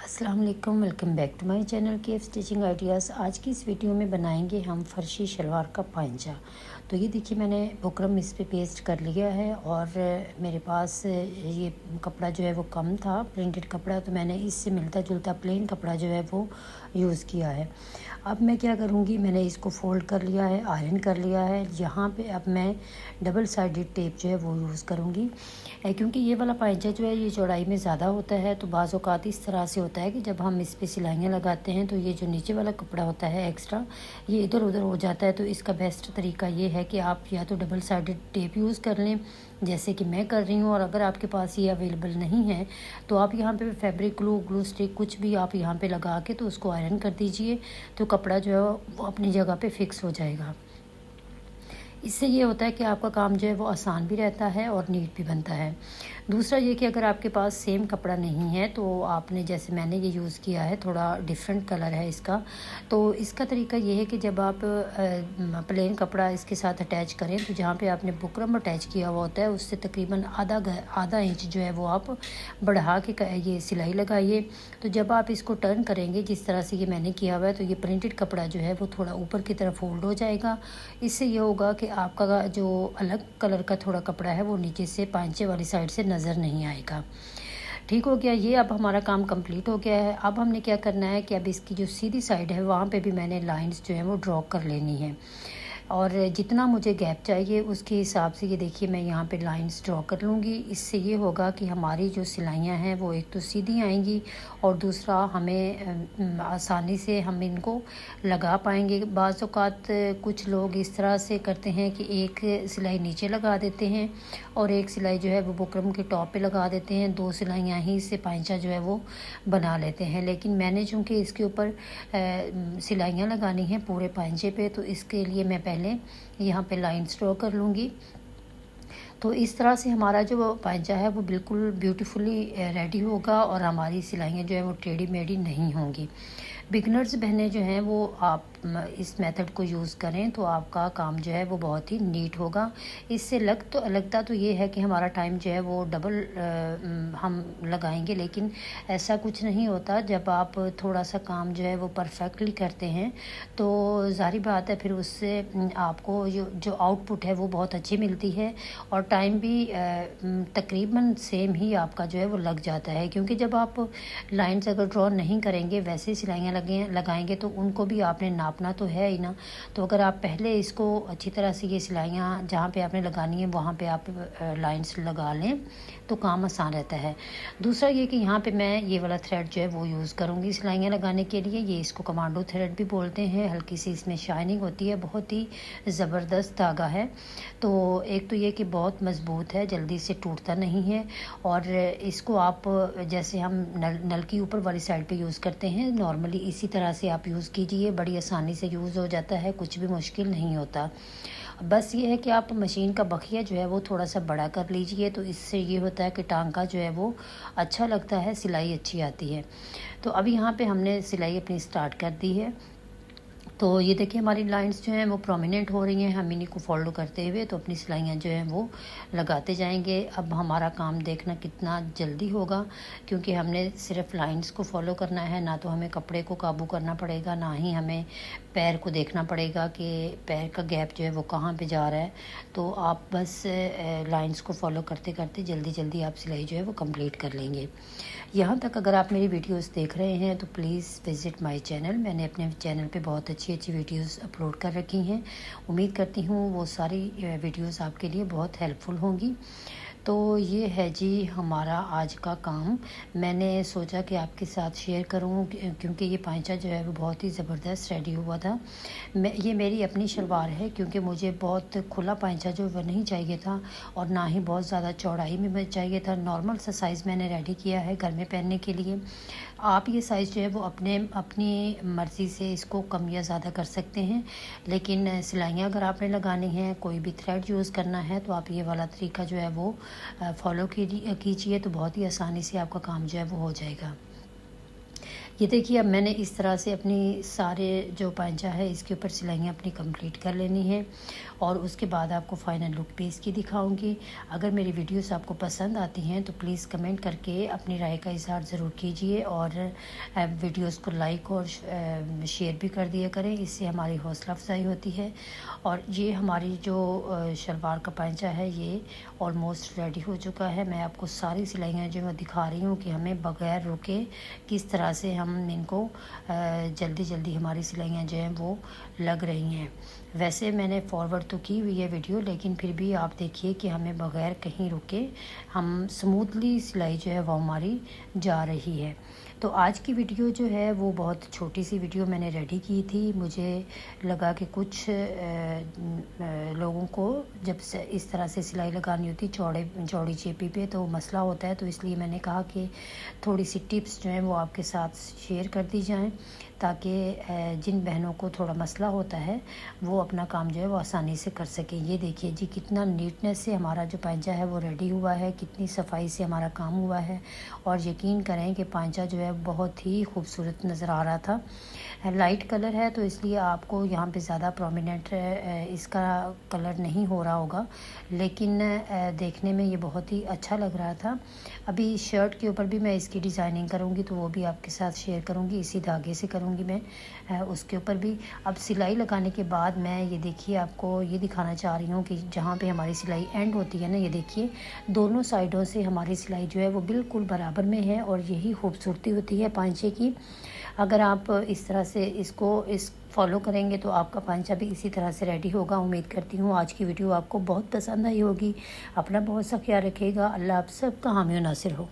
अस्सलाम वालेकुम, welcome back to my channel केफ स्टिचिंग आइडियाज़। आज की इस वीडियो में बनाएंगे हम फर्शी शलवार का पांचा। तो ये देखिए मैंने बुकरम इस पे पेस्ट कर लिया है और मेरे पास ये कपड़ा जो है वो कम था, प्रिंटेड कपड़ा, तो मैंने इससे मिलता जुलता प्लेन कपड़ा जो है वो यूज़ किया है। अब मैं क्या करूँगी, मैंने इसको फ़ोल्ड कर लिया है, आयरन कर लिया है। यहाँ पे अब मैं डबल साइडेड टेप जो है वो यूज़ करूँगी, क्योंकि ये वाला पांचा जो है ये चौड़ाई में ज़्यादा होता है। तो बाज़ औक़ात इस तरह से होता है कि जब हम इस पे सिलाइयाँ लगाते हैं तो ये जो नीचे वाला कपड़ा होता है एक्स्ट्रा, ये इधर उधर हो जाता है। तो इसका बेस्ट तरीका ये है कि आप या तो डबल साइडेड टेप यूज़ कर लें, जैसे कि मैं कर रही हूँ, और अगर आपके पास ये अवेलेबल नहीं है तो आप यहाँ पे फैब्रिक ग्लू, ग्लू स्टिक कुछ भी आप यहाँ पे लगा के तो उसको आयरन कर दीजिए, तो कपड़ा जो है वो अपनी जगह पे फिक्स हो जाएगा। इससे ये होता है कि आपका काम जो है वो आसान भी रहता है और नीट भी बनता है। दूसरा ये कि अगर आपके पास सेम कपड़ा नहीं है तो आपने, जैसे मैंने ये यूज़ किया है, थोड़ा डिफरेंट कलर है इसका, तो इसका तरीका ये है कि जब आप प्लेन कपड़ा इसके साथ अटैच करें तो जहाँ पे आपने बुकरम अटैच किया हुआ होता है उससे तकरीबन आधा इंच जो है वो आप बढ़ा के ये सिलाई लगाइए। तो जब आप इसको टर्न करेंगे जिस तरह से ये मैंने किया हुआ है, तो ये प्रिंटेड कपड़ा जो है वो थोड़ा ऊपर की तरफ फोल्ड हो जाएगा। इससे ये होगा कि आपका जो अलग कलर का थोड़ा कपड़ा है वो नीचे से पांचे वाली साइड से नज़र नहीं आएगा। ठीक हो गया, ये अब हमारा काम कंप्लीट हो गया है। अब हमने क्या करना है कि अब इसकी जो सीधी साइड है वहाँ पे भी मैंने लाइंस जो है वो ड्रॉ कर लेनी है, और जितना मुझे गैप चाहिए उसके हिसाब से ये देखिए मैं यहाँ पे लाइंस ड्रॉ कर लूँगी। इससे ये होगा कि हमारी जो सिलाइयाँ हैं वो एक तो सीधी आएंगी और दूसरा हमें आसानी से हम इनको लगा पाएंगे। बाज़ औक़ात कुछ लोग इस तरह से करते हैं कि एक सिलाई नीचे लगा देते हैं और एक सिलाई जो है वो बुकरम के टॉप पे लगा देते हैं, दो सिलाइयाँ ही इससे पांचा जो है वो बना लेते हैं। लेकिन मैंने चूँकि इसके ऊपर सिलाइयाँ लगानी हैं पूरे पांचे पे, तो इसके लिए मैं पहले यहाँ पे लाइंस ड्रॉ कर लूँगी। तो इस तरह से हमारा जो पांचा है वो बिल्कुल ब्यूटीफुली रेडी होगा और हमारी सिलाइयाँ जो है वो टेढ़ी मेढ़ी नहीं होंगी। बिगनर्स बहनें जो हैं वो आप इस मेथड को यूज़ करें तो आपका काम जो है वो बहुत ही नीट होगा। इससे लगता तो ये है कि हमारा टाइम जो है वो डबल हम लगाएंगे, लेकिन ऐसा कुछ नहीं होता। जब आप थोड़ा सा काम जो है वो परफेक्टली करते हैं तो ज़ाहिर बात है फिर उससे आपको जो आउटपुट है वो बहुत अच्छी मिलती है और टाइम भी तकरीबन सेम ही आपका जो है वो लग जाता है। क्योंकि जब आप लाइंस अगर ड्रॉ नहीं करेंगे, वैसे सिलाइयाँ लगाएंगे तो उनको भी आपने नापना तो है ही ना। तो अगर आप पहले इसको अच्छी तरह से ये सिलाइयाँ जहाँ पे आपने लगानी है वहाँ पे आप लाइंस लगा लें तो काम आसान रहता है। दूसरा ये कि यहाँ पे मैं ये वाला थ्रेड जो है वो यूज़ करूँगी सिलाइयाँ लगाने के लिए। ये इसको कमांडो थ्रेड भी बोलते हैं। हल्की सी इसमें शाइनिंग होती है, बहुत ही ज़बरदस्त धागा है। तो एक तो ये कि बहुत मज़बूत है, जल्दी से टूटता नहीं है, और इसको आप जैसे हम नल की ऊपर वाली साइड पे यूज़ करते हैं नॉर्मली, इसी तरह से आप यूज़ कीजिए। बड़ी आसानी से यूज़ हो जाता है, कुछ भी मुश्किल नहीं होता। बस ये है कि आप मशीन का बखिया जो है वो थोड़ा सा बड़ा कर लीजिए, तो इससे ये होता है कि टांका जो है वो अच्छा लगता है, सिलाई अच्छी आती है। तो अब यहाँ पे हमने सिलाई अपनी स्टार्ट कर दी है। तो ये देखिए हमारी लाइंस जो हैं वो प्रोमिनेंट हो रही हैं। हम इन्हीं को फॉलो करते हुए तो अपनी सिलाइयाँ जो हैं वो लगाते जाएंगे। अब हमारा काम देखना कितना जल्दी होगा, क्योंकि हमने सिर्फ लाइंस को फॉलो करना है, ना तो हमें कपड़े को काबू करना पड़ेगा, ना ही हमें पैर को देखना पड़ेगा कि पैर का गैप जो है वो कहाँ पे जा रहा है। तो आप बस लाइंस को फॉलो करते करते जल्दी जल्दी आप सिलाई जो है वो कंप्लीट कर लेंगे। यहाँ तक अगर आप मेरी वीडियोस देख रहे हैं तो प्लीज़ विज़िट माय चैनल। मैंने अपने चैनल पे बहुत अच्छी अच्छी वीडियोस अपलोड कर रखी हैं। उम्मीद करती हूँ वो सारी वीडियोस आपके लिए बहुत हेल्पफुल होंगी। तो ये है जी हमारा आज का काम। मैंने सोचा कि आपके साथ शेयर करूं क्योंकि ये पांचा जो है वो बहुत ही ज़बरदस्त रेडी हुआ था। ये मेरी अपनी शलवार है, क्योंकि मुझे बहुत खुला पांचा जो वो नहीं चाहिए था और ना ही बहुत ज़्यादा चौड़ाई में मुझे चाहिए था। नॉर्मल सा साइज़ मैंने रेडी किया है घर में पहनने के लिए। आप ये साइज़ जो है वो अपनी मर्ज़ी से इसको कम या ज़्यादा कर सकते हैं, लेकिन सिलाइयाँ अगर आपने लगानी है, कोई भी थ्रेड यूज़ करना है, तो आप ये वाला तरीका जो है वो फॉलो कीजिए, तो बहुत ही आसानी से आपका काम जो है वो हो जाएगा। ये देखिए अब मैंने इस तरह से अपनी सारे जो पांचा है इसके ऊपर सिलाइयाँ अपनी कंप्लीट कर लेनी है और उसके बाद आपको फाइनल लुक भी इसकी दिखाऊंगी। अगर मेरी वीडियोस आपको पसंद आती हैं तो प्लीज़ कमेंट करके अपनी राय का इज़हार ज़रूर कीजिए और वीडियोस को लाइक और शेयर भी कर दिया करें, इससे हमारी हौसला अफजाई होती है। और ये हमारी जो शलवार का पांचा है ये ऑलमोस्ट रेडी हो चुका है। मैं आपको सारी सिलाइयाँ जो मैं दिखा रही हूँ कि हमें बग़ैर रुके किस तरह से हम इनको जल्दी जल्दी हमारी सिलाइयाँ जो हैं वो लग रही हैं। वैसे मैंने फॉरवर्ड तो की हुई है वीडियो, लेकिन फिर भी आप देखिए कि हमें बग़ैर कहीं रुके हम स्मूथली सिलाई जो है वो हमारी जा रही है। तो आज की वीडियो जो है वो बहुत छोटी सी वीडियो मैंने रेडी की थी। मुझे लगा कि कुछ लोगों को जब से इस तरह से सिलाई लगानी होती चौड़ी चेपी पे तो मसला होता है, तो इसलिए मैंने कहा कि थोड़ी सी टिप्स जो हैं वो आपके साथ शेयर कर दी जाएं, ताकि जिन बहनों को थोड़ा मसला होता है वो अपना काम जो है वो आसानी से कर सकें। ये देखिए जी कितना नीटनेस से हमारा जो पांचा है वो रेडी हुआ है, कितनी सफाई से हमारा काम हुआ है। और यकीन करें कि पांचा जो है बहुत ही खूबसूरत नज़र आ रहा था। लाइट कलर है तो इसलिए आपको यहाँ पे ज़्यादा प्रोमिनेंट इसका कलर नहीं हो रहा होगा, लेकिन देखने में ये बहुत ही अच्छा लग रहा था। अभी शर्ट के ऊपर भी मैं इसकी डिज़ाइनिंग करूँगी तो वो भी आपके साथ शेयर करूँगी, इसी धागे से करूँगी मैं उसके ऊपर भी। अब सिलाई लगाने के बाद मैं ये देखिए आपको ये दिखाना चाह रही हूँ कि जहाँ पे हमारी सिलाई एंड होती है ना, ये देखिए दोनों साइडों से हमारी सिलाई जो है वो बिल्कुल बराबर में है और यही खूबसूरती होती है पांचे की। अगर आप इस तरह से इस फॉलो करेंगे तो आपका पांचा भी इसी तरह से रेडी होगा। उम्मीद करती हूँ आज की वीडियो आपको बहुत पसंद आई होगी। अपना बहुत सा ख्याल रखिएगा। अल्लाह आप सबका हामी और नासिर हो।